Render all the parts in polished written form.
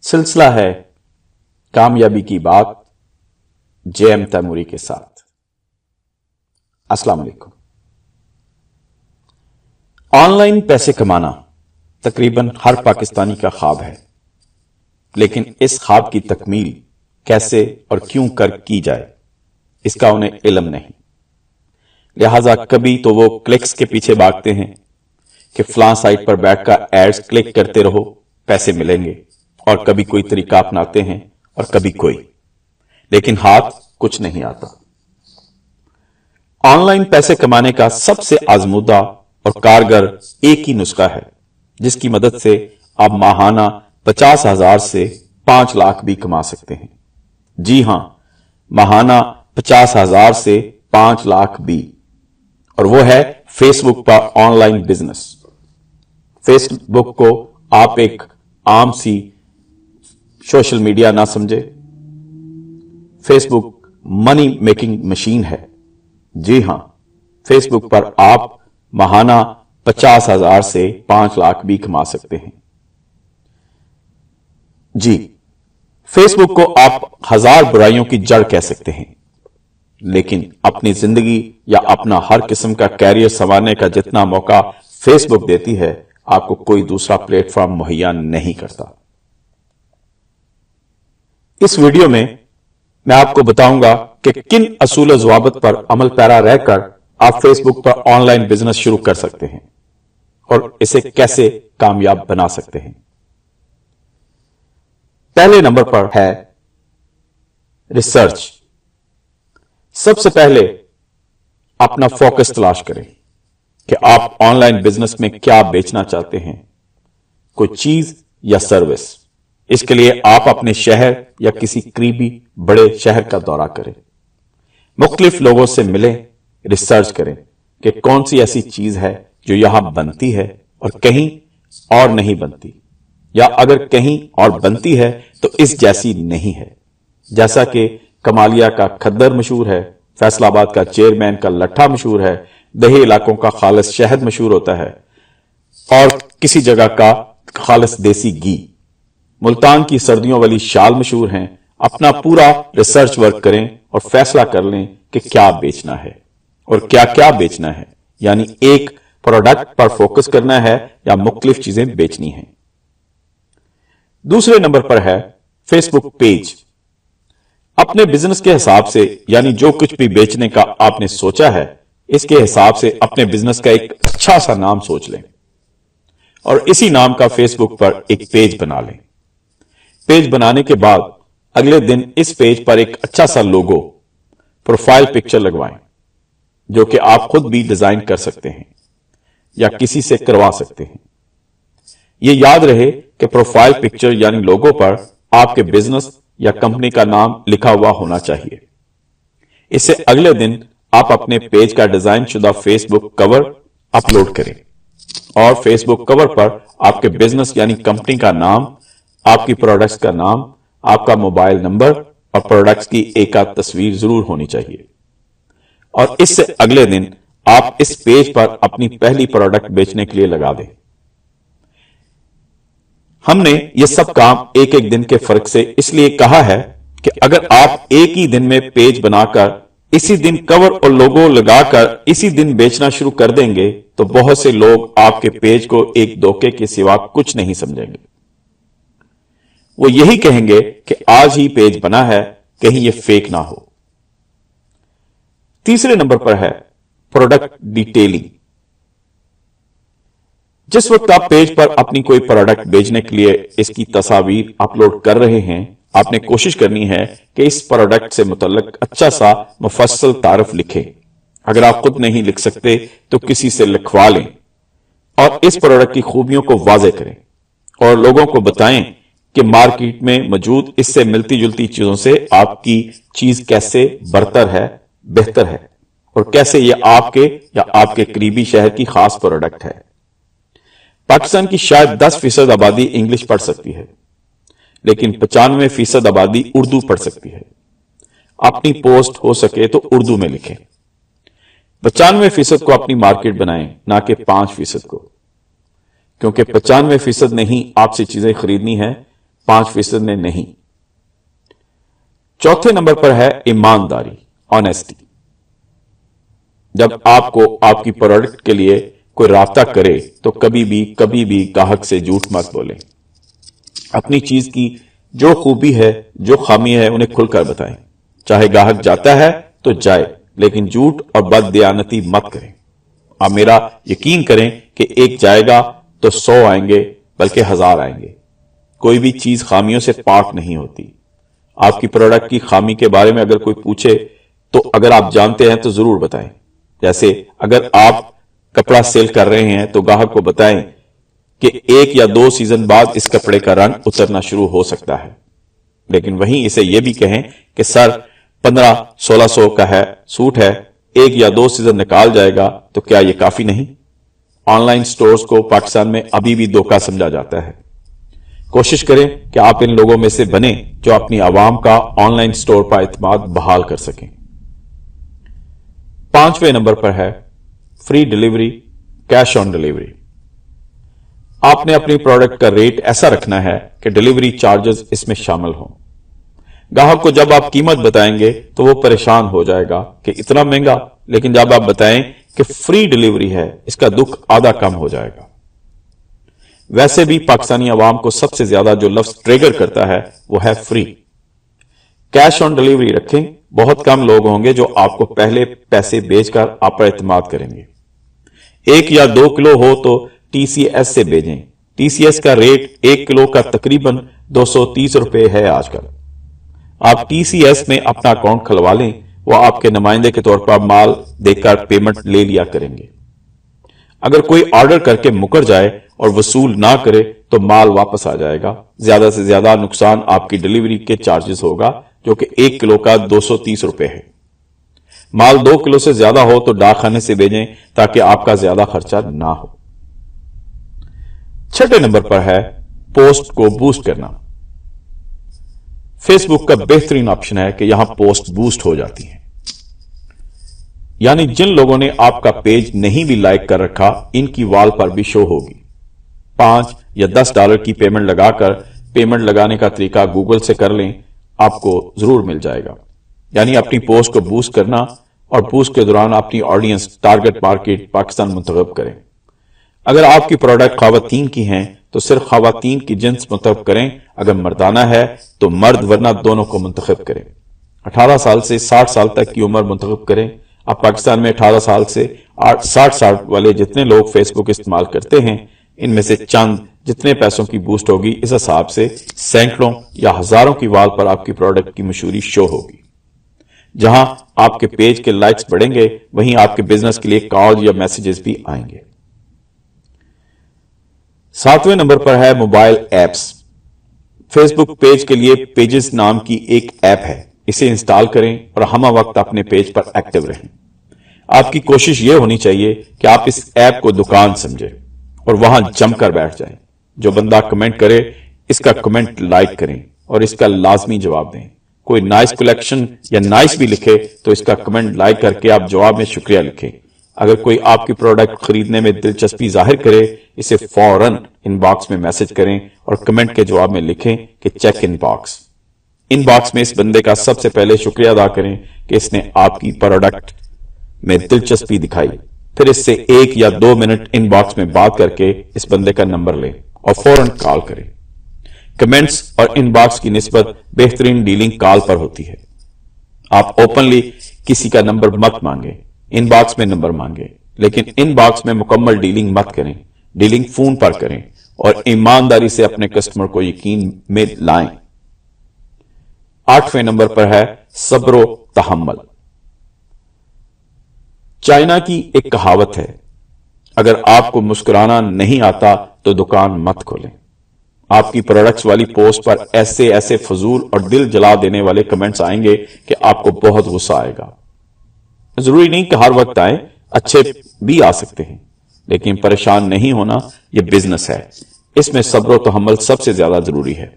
सिलसिला है कामयाबी की बात JM तैमूरी के साथ। अस्सलाम वालेकुम। ऑनलाइन पैसे कमाना तकरीबन हर पाकिस्तानी का ख्वाब है, लेकिन इस ख्वाब की तकमील कैसे और क्यों कर की जाए इसका उन्हें इल्म नहीं। लिहाजा कभी तो वो क्लिक्स के पीछे भागते हैं कि फलां साइट पर बैठकर एड्स क्लिक करते रहो पैसे मिलेंगे, और कभी कोई तरीका अपनाते हैं और कभी कोई, लेकिन हाथ कुछ नहीं आता। ऑनलाइन पैसे कमाने का सबसे आजमूदा और कारगर एक ही नुस्खा है, जिसकी मदद से आप माहाना 50,000 से 5 लाख भी कमा सकते हैं। जी हां, माहाना 50,000 से 5 लाख भी, और वो है फेसबुक पर ऑनलाइन बिजनेस। फेसबुक को आप एक आम सी सोशल मीडिया ना समझे, फेसबुक मनी मेकिंग मशीन है। जी हां, फेसबुक पर आप माहाना 50,000 से 5 लाख भी कमा सकते हैं। जी, फेसबुक को आप 1000 बुराइयों की जड़ कह सकते हैं, लेकिन अपनी जिंदगी या अपना हर किस्म का कैरियर संवारने का जितना मौका फेसबुक देती है, आपको कोई दूसरा प्लेटफॉर्म मुहैया नहीं करता। इस वीडियो में मैं आपको बताऊंगा कि किन असूल ज़वाबित पर अमल पैरा रहकर आप फेसबुक पर ऑनलाइन बिजनेस शुरू कर सकते हैं और इसे कैसे कामयाब बना सकते हैं। पहले नंबर पर है रिसर्च। सबसे पहले अपना फोकस तलाश करें कि आप ऑनलाइन बिजनेस में क्या बेचना चाहते हैं, कोई चीज या सर्विस। इसके लिए आप अपने शहर या किसी करीबी बड़े शहर का दौरा करें, मुख्तलिफ लोगों से मिलें, रिसर्च करें कि कौन सी ऐसी चीज है जो यहां बनती है और कहीं और नहीं बनती, या अगर कहीं और बनती है तो इस जैसी नहीं है। जैसा कि कमालिया का खद्दर मशहूर है, फैसलाबाद का चेयरमैन का लट्ठा मशहूर है, दही इलाकों का खालिस शहद मशहूर होता है, और किसी जगह का खालिस देसी घी, मुल्तान की सर्दियों वाली शाल मशहूर हैं। अपना पूरा रिसर्च वर्क करें और फैसला कर लें कि क्या बेचना है और क्या क्या बेचना है, यानी एक प्रोडक्ट पर फोकस करना है या मुख्तलिफ चीजें बेचनी है। दूसरे नंबर पर है फेसबुक पेज। अपने बिजनेस के हिसाब से, यानी जो कुछ भी बेचने का आपने सोचा है, इसके हिसाब से अपने बिजनेस का एक अच्छा सा नाम सोच लें और इसी नाम का फेसबुक पर एक पेज बना लें। पेज बनाने के बाद अगले दिन इस पेज पर एक अच्छा सा लोगो, प्रोफाइल पिक्चर लगवाएं, जो कि आप खुद भी डिजाइन कर सकते हैं या किसी से करवा सकते हैं। यह याद रहे कि प्रोफाइल पिक्चर यानी लोगो पर आपके बिजनेस या कंपनी का नाम लिखा हुआ होना चाहिए। इससे अगले दिन आप अपने पेज का डिजाइन शुदा फेसबुक कवर अपलोड करें और फेसबुक कवर पर आपके बिजनेस यानी कंपनी का नाम, आपकी प्रोडक्ट्स का नाम, आपका मोबाइल नंबर और प्रोडक्ट्स की एक आध तस्वीर जरूर होनी चाहिए। और इससे अगले दिन आप इस पेज पर अपनी पहली प्रोडक्ट बेचने के लिए लगा दें। हमने ये सब काम एक एक दिन के फर्क से इसलिए कहा है कि अगर आप एक ही दिन में पेज बनाकर इसी दिन कवर और लोगो लगाकर इसी दिन बेचना शुरू कर देंगे, तो बहुत से लोग आपके पेज को एक धोखे के सिवा कुछ नहीं समझेंगे। वो यही कहेंगे कि आज ही पेज बना है, कहीं ये फेक ना हो। तीसरे नंबर पर है प्रोडक्ट डिटेलिंग। जिस वक्त आप पेज पर अपनी कोई प्रोडक्ट बेचने के लिए इसकी तस्वीर अपलोड कर रहे हैं, आपने कोशिश करनी है कि इस प्रोडक्ट से मुतल्लिक अच्छा सा मुफस्सल तारफ लिखें। अगर आप खुद नहीं लिख सकते तो किसी से लिखवा लें और इस प्रोडक्ट की खूबियों को वाजे करें और लोगों को बताएं कि मार्केट में मौजूद इससे मिलती जुलती चीजों से आपकी चीज कैसे बरतर है, बेहतर है, और कैसे यह आपके या आपके करीबी शहर की खास प्रोडक्ट है। पाकिस्तान की शायद 10% आबादी इंग्लिश पढ़ सकती है, लेकिन 95% आबादी उर्दू पढ़ सकती है। अपनी पोस्ट हो सके तो उर्दू में लिखें। 95% को अपनी मार्केट बनाएं, ना कि 5% को, क्योंकि 95% ने ही आपसे चीजें खरीदनी है, 5% نے نہیں۔ چوتھے نمبر پر ہے ایمانداری، آنیسٹی۔ جب آپ کو آپ کی پروڈکٹ کے لیے کوئی رابطہ کرے تو کبھی بھی گاہک سے جھوٹ مت بولیں۔ اپنی چیز کی جو خوبی ہے، جو خامی ہے، انہیں کھل کر بتائیں۔ چاہے گاہک جاتا ہے تو جائے، لیکن جھوٹ اور بد دیانتی مت کریں۔ آپ میرا یقین کریں کہ ایک جائے گا تو 100 آئیں گے، بلکہ 1000 آئیں گے۔ کوئی بھی چیز خامیوں سے پاک نہیں ہوتی۔ آپ کی پروڈکٹ کی خامی کے بارے میں اگر کوئی پوچھے تو اگر آپ جانتے ہیں تو ضرور بتائیں۔ جیسے اگر آپ کپڑا سیل کر رہے ہیں تو گاہک کو بتائیں کہ 1 یا 2 سیزن بعد اس کپڑے کا رنگ اترنا شروع ہو سکتا ہے، لیکن وہیں اسے یہ بھی کہیں کہ سر 1500-1600 کا ہے سوٹ ہے، 1 یا 2 سیزن نکال جائے گا، تو کیا یہ کافی نہیں؟ آن لائن سٹورز کو پاکستان میں ابھی بھی دھوکہ سمجھا جاتا ہے۔ کوشش کریں کہ آپ ان لوگوں میں سے بنیں جو اپنی عوام کا آن لائن سٹور پر اعتماد بحال کر سکیں۔ 5ویں نمبر پر ہے free delivery, cash on delivery. آپ نے اپنی پروڈکٹ کا ریٹ ایسا رکھنا ہے کہ ڈیلیوری چارجز اس میں شامل ہوں۔ گاہک کو جب آپ قیمت بتائیں گے تو وہ پریشان ہو جائے گا کہ اتنا مہنگا، لیکن جب آپ بتائیں کہ فری ڈیلیوری ہے، اس کا دکھ آدھا کم ہو جائے گا۔ ویسے بھی پاکستانی عوام کو سب سے زیادہ جو لفظ ٹریگر کرتا ہے وہ ہے فری۔ کیش آن ڈیلیوری رکھیں، بہت کم لوگ ہوں گے جو آپ کو پہلے پیسے بیچ کر آپ پر اعتماد کریں گے۔ 1 یا 2 کلو ہو تو ٹی سی ایس سے بھیجیں۔ ٹی سی ایس کا ریٹ 1 کلو کا تقریباً 230 روپے ہے آج کل۔ آپ ٹی سی ایس میں اپنا اکاؤنٹ کھلوا لیں، وہ آپ کے نمائندے کے طور پر مال دے کر پیمنٹ لے لیا کریں گے۔ اگر کوئی آرڈر کر کے مکر جائے اور وصول نہ کرے تو مال واپس آ جائے گا۔ زیادہ سے زیادہ نقصان آپ کی ڈیلیوری کے چارجز ہوگا، جو کہ 1 کلو کا 230 روپے ہے۔ مال 2 کلو سے زیادہ ہو تو ڈاک خانے سے بھیجیں تاکہ آپ کا زیادہ خرچہ نہ ہو۔ 6 نمبر پر ہے پوسٹ کو بوسٹ کرنا۔ فیس بک کا بہترین آپشن ہے کہ یہاں پوسٹ بوسٹ ہو جاتی ہیں، یعنی جن لوگوں نے آپ کا پیج نہیں بھی لائک کر رکھا ان کی وال پر بھی شو ہوگی۔ $5 یا $10 کی پیمنٹ لگا کر پیمنٹ لگانے کا طریقہ گوگل سے کر لیں، آپ کو ضرور مل جائے گا۔ یعنی اپنی پوسٹ کو بوسٹ کرنا اور بوسٹ کے دوران اپنی آڈینس ٹارگٹ مارکیٹ پاکستان منتخب کریں۔ اگر آپ کی پروڈکٹ خواتین کی ہیں تو صرف خواتین کی جنس منتخب کریں، اگر مردانہ ہے تو مرد ورنہ دونوں کو منتخب کریں۔ 18 سال سے 60 سال تک کی عمر منتخب کریں۔ اب پاکستان میں 18 سال سے 60 سال والے جتنے لوگ فیس بک استعمال کرتے ہیں، ان میں سے چند جتنے پیسوں کی بوسٹ ہوگی، اس حساب سے سینکڑوں یا ہزاروں کی وال پر آپ کی پروڈکٹ کی مشہوری شو ہوگی۔ جہاں آپ کے پیج کے لائکس بڑھیں گے، وہیں آپ کے بزنس کے لیے کال یا میسیجز بھی آئیں گے۔ 7ویں نمبر پر ہے موبائل ایپس۔ فیس بک پیج کے لیے پیجز نام کی ایک ایپ ہے، اسے انسٹال کریں اور ہمہ وقت اپنے پیج پر ایکٹیو رہیں۔ آپ کی کوشش یہ ہونی چاہیے کہ آپ اس ایپ کو دکان سمجھیں اور وہاں جم کر بیٹھ جائیں۔ جو بندہ کمنٹ کرے اس کا کمنٹ لائک کریں اور اس کا لازمی جواب دیں۔ کوئی نائس کلیکشن یا نائس بھی لکھے تو اس کا کمنٹ لائک کر کے آپ جواب میں شکریہ لکھیں۔ اگر کوئی آپ کی پروڈکٹ خریدنے میں دلچسپی ظاہر کرے، اسے فوراً ان باکس میں میسج کریں اور کمنٹ کے جواب میں لکھیں کہ check in box. In box میں اس بندے کا سب سے پہلے شکریہ ادا کریں کہ اس نے آپ کی پروڈکٹ میں دلچسپی دکھائی، پھر اس سے 1 یا 2 منٹ ان باکس میں بات کر کے اس بندے کا نمبر لیں اور فوراً کال کریں۔ کمنٹس اور ان باکس کی نسبت بہترین ڈیلنگ کال پر ہوتی ہے۔ آپ اوپنلی کسی کا نمبر مت مانگیں، ان باکس میں نمبر مانگیں، لیکن ان باکس میں مکمل ڈیلنگ مت کریں۔ ڈیلنگ فون پر کریں اور ایمانداری سے اپنے کسٹمر کو یقین میں لائیں۔ 8ویں نمبر پر ہے صبر و تحمل۔ چائنا کی ایک کہاوت ہے، اگر آپ کو مسکرانا نہیں آتا تو دکان مت کھولیں۔ آپ کی پروڈکٹس والی پوسٹ پر ایسے فضول اور دل جلا دینے والے کمنٹس آئیں گے کہ آپ کو بہت غصہ آئے گا۔ ضروری نہیں کہ ہر وقت آئیں، اچھے بھی آ سکتے ہیں، لیکن پریشان نہیں ہونا، یہ بزنس ہے، اس میں صبر و تحمل سب سے زیادہ ضروری ہے۔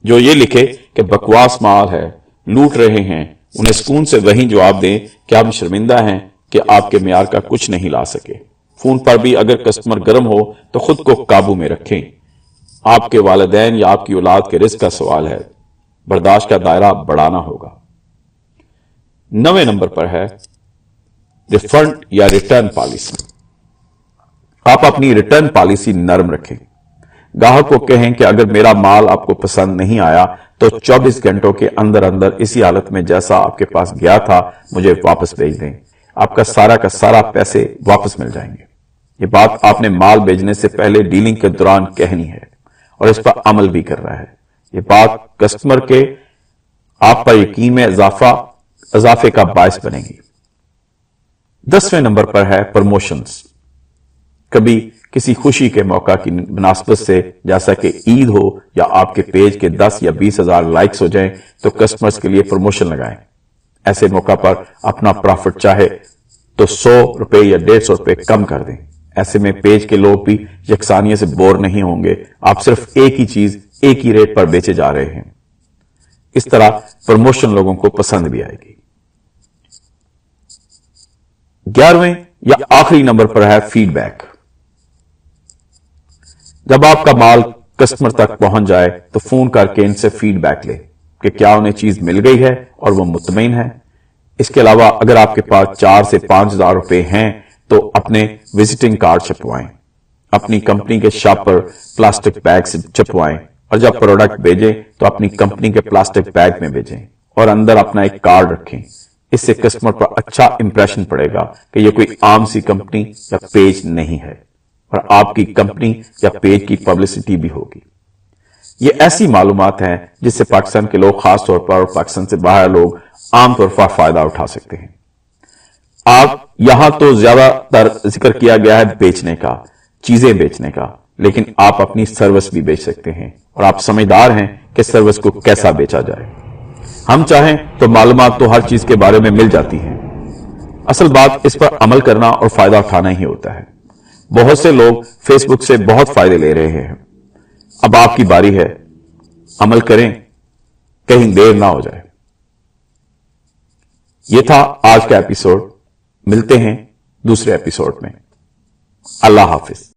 جو یہ لکھے کہ بکواس مال ہے، لوٹ رہے ہیں، انہیں سکون سے وہیں جواب دیں کہ ہم شرمندہ ہیں کہ آپ کے معیار کا کچھ نہیں لا سکے۔ فون پر بھی اگر کسٹمر گرم ہو تو خود کو قابو میں رکھیں۔ आपके वालिदैन या आपकी औलाद के रिस्क का सवाल है, बर्दाश्त का दायरा बढ़ाना होगा। 9वें नंबर पर है रिफंड या रिटर्न पॉलिसी। आप अपनी रिटर्न पॉलिसी नरम रखें। ग्राहक को कहें कि अगर मेरा माल आपको पसंद नहीं आया तो 24 घंटों के अंदर अंदर इसी हालत में जैसा आपके पास गया था मुझे वापस भेज दें। आपका सारा का सारा पैसे वापस मिल जाएंगे। ये बात आपने माल भेजने से पहले डीलिंग के दौरान कहनी है और इस पर अमल भी कर रहा है। ये बात कस्टमर के आप पर यकीन में इजाफे का बायस बनेगी। 10वें नंबर पर है प्रमोशंस। कभी किसी खुशी के मौका की मुनासबत से, जैसा कि ईद हो या आपके पेज के 10 या 20 हजार लाइक्स हो जाएं, तो कस्टमर्स के लिए प्रमोशन लगाएं। ऐसे मौका पर अपना प्रॉफिट चाहे तो 100 रुपए या 150 रुपए कम कर दें। ऐसे में पेज के लोग भी यकसानियत से बोर नहीं होंगे। आप सिर्फ एक ही चीज एक ही रेट पर बेचे जा रहे हैं। इस तरह प्रमोशन लोगों को पसंद भी आएगी। 11वें या आखिरी नंबर पर है फीडबैक। जब आपका माल कस्टमर तक पहुंच जाए तो फोन करके इनसे फीडबैक ले कि क्या उन्हें चीज मिल गई है और वो मुतमईन है। इसके अलावा अगर आपके पास 4 से 5 हजार रुपए हैं तो अपने विजिटिंग कार्ड छपवाएं, अपनी कंपनी के शॉप पर प्लास्टिक बैग से छपवाएं और जब प्रोडक्ट भेजें तो अपनी कंपनी के प्लास्टिक बैग में भेजें और अंदर अपना एक कार्ड रखें। इससे कस्टमर पर अच्छा इंप्रेशन पड़ेगा कि यह कोई आम सी कंपनी या पेज नहीं है और आपकी कंपनी या पेज की पब्लिसिटी भी होगी। ये ऐसी मालूमात हैं जिससे पाकिस्तान के लोग खास तौर पर और पाकिस्तान से बाहर लोग आमतौर पर फायदा उठा सकते हैं। आप यहां तो ज्यादातर जिक्र किया गया है बेचने का, चीजें बेचने का, लेकिन आप अपनी सर्विस भी बेच सकते हैं और आप समझदार हैं कि सर्विस को कैसा बेचा जाए। हम चाहें तो मालूमात तो हर चीज के बारे में मिल जाती है। असल बात इस पर अमल करना और फायदा उठाना ही होता है। बहुत से लोग फेसबुक से बहुत फायदे ले रहे हैं। अब आपकी बारी है, अमल करें, कहीं देर ना हो जाए। यह था आज का एपिसोड। मिलते हैं दूसरे एपिसोड में। अल्लाह हाफिज।